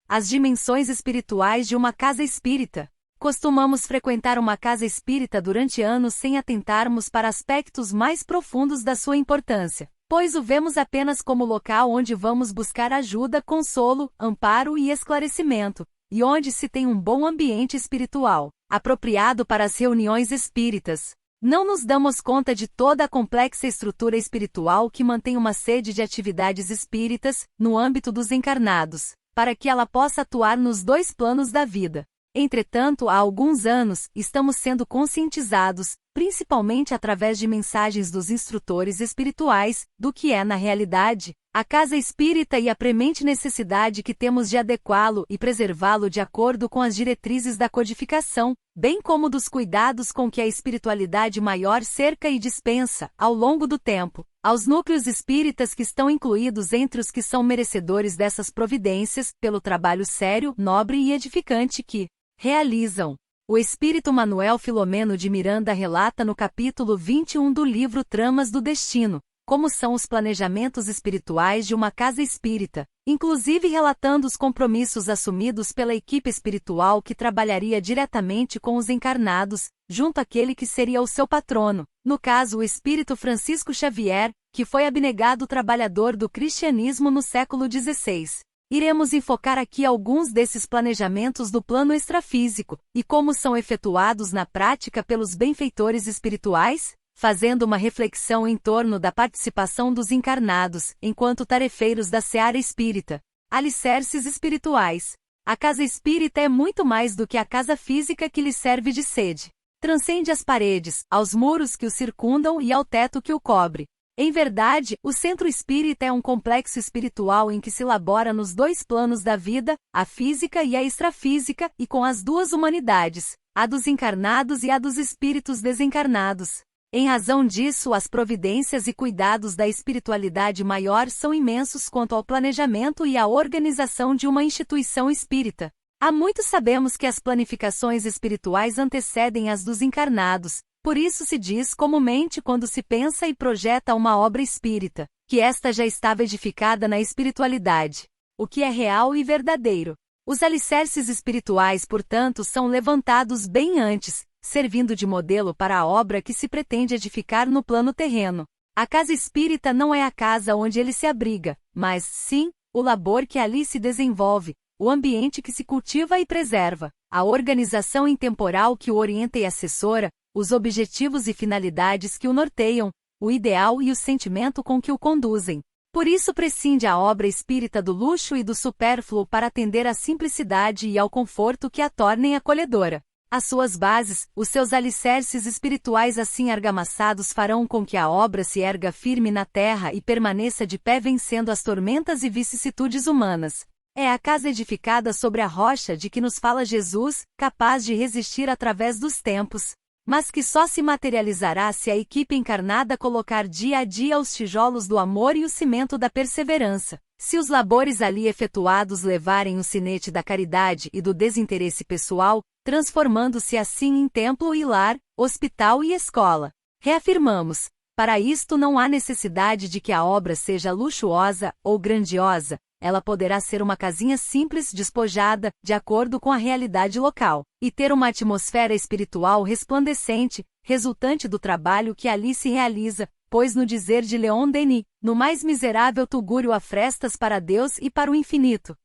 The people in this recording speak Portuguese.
as dimensões espirituais de uma casa espírita. Costumamos frequentar uma casa espírita durante anos sem atentarmos para aspectos mais profundos da sua importância, pois o vemos apenas como local onde vamos buscar ajuda, consolo, amparo e esclarecimento, e onde se tem um bom ambiente espiritual, apropriado para as reuniões espíritas. Não nos damos conta de toda a complexa estrutura espiritual que mantém uma sede de atividades espíritas, no âmbito dos encarnados, para que ela possa atuar nos dois planos da vida. Entretanto, há alguns anos, estamos sendo conscientizados, principalmente através de mensagens dos instrutores espirituais, do que é, na realidade, a casa espírita e a premente necessidade que temos de adequá-lo e preservá-lo de acordo com as diretrizes da codificação, bem como dos cuidados com que a espiritualidade maior cerca e dispensa, ao longo do tempo, aos núcleos espíritas que estão incluídos entre os que são merecedores dessas providências, pelo trabalho sério, nobre e edificante que realizam. O espírito Manuel Filomeno de Miranda relata no capítulo 21 do livro Tramas do Destino, como são os planejamentos espirituais de uma casa espírita, inclusive relatando os compromissos assumidos pela equipe espiritual que trabalharia diretamente com os encarnados, junto àquele que seria o seu patrono, no caso o espírito Francisco Xavier, que foi abnegado trabalhador do cristianismo no século XVI. Iremos enfocar aqui alguns desses planejamentos do plano extrafísico, e como são efetuados na prática pelos benfeitores espirituais, fazendo uma reflexão em torno da participação dos encarnados, enquanto tarefeiros da seara espírita. Alicerces espirituais. A casa espírita é muito mais do que a casa física que lhe serve de sede. Transcende as paredes, aos muros que o circundam e ao teto que o cobre. Em verdade, o centro espírita é um complexo espiritual em que se elabora nos dois planos da vida, a física e a extrafísica, e com as duas humanidades, a dos encarnados e a dos espíritos desencarnados. Em razão disso, as providências e cuidados da espiritualidade maior são imensos quanto ao planejamento e à organização de uma instituição espírita. Há muito sabemos que as planificações espirituais antecedem as dos encarnados. Por isso se diz comumente quando se pensa e projeta uma obra espírita, que esta já estava edificada na espiritualidade, o que é real e verdadeiro. Os alicerces espirituais, portanto, são levantados bem antes, servindo de modelo para a obra que se pretende edificar no plano terreno. A casa espírita não é a casa onde ele se abriga, mas, sim, o labor que ali se desenvolve, o ambiente que se cultiva e preserva, a organização intemporal que o orienta e assessora, os objetivos e finalidades que o norteiam, o ideal e o sentimento com que o conduzem. Por isso prescinde a obra espírita do luxo e do supérfluo para atender à simplicidade e ao conforto que a tornem acolhedora. As suas bases, os seus alicerces espirituais assim argamassados farão com que a obra se erga firme na terra e permaneça de pé vencendo as tormentas e vicissitudes humanas. É a casa edificada sobre a rocha de que nos fala Jesus, capaz de resistir através dos tempos, mas que só se materializará se a equipe encarnada colocar dia a dia os tijolos do amor e o cimento da perseverança. Se os labores ali efetuados levarem o sinete da caridade e do desinteresse pessoal, transformando-se assim em templo e lar, hospital e escola. Reafirmamos, para isto não há necessidade de que a obra seja luxuosa ou grandiosa, ela poderá ser uma casinha simples, despojada, de acordo com a realidade local, e ter uma atmosfera espiritual resplandecente, resultante do trabalho que ali se realiza, pois no dizer de Leon Denis, no mais miserável tugúrio há frestas para Deus e para o infinito.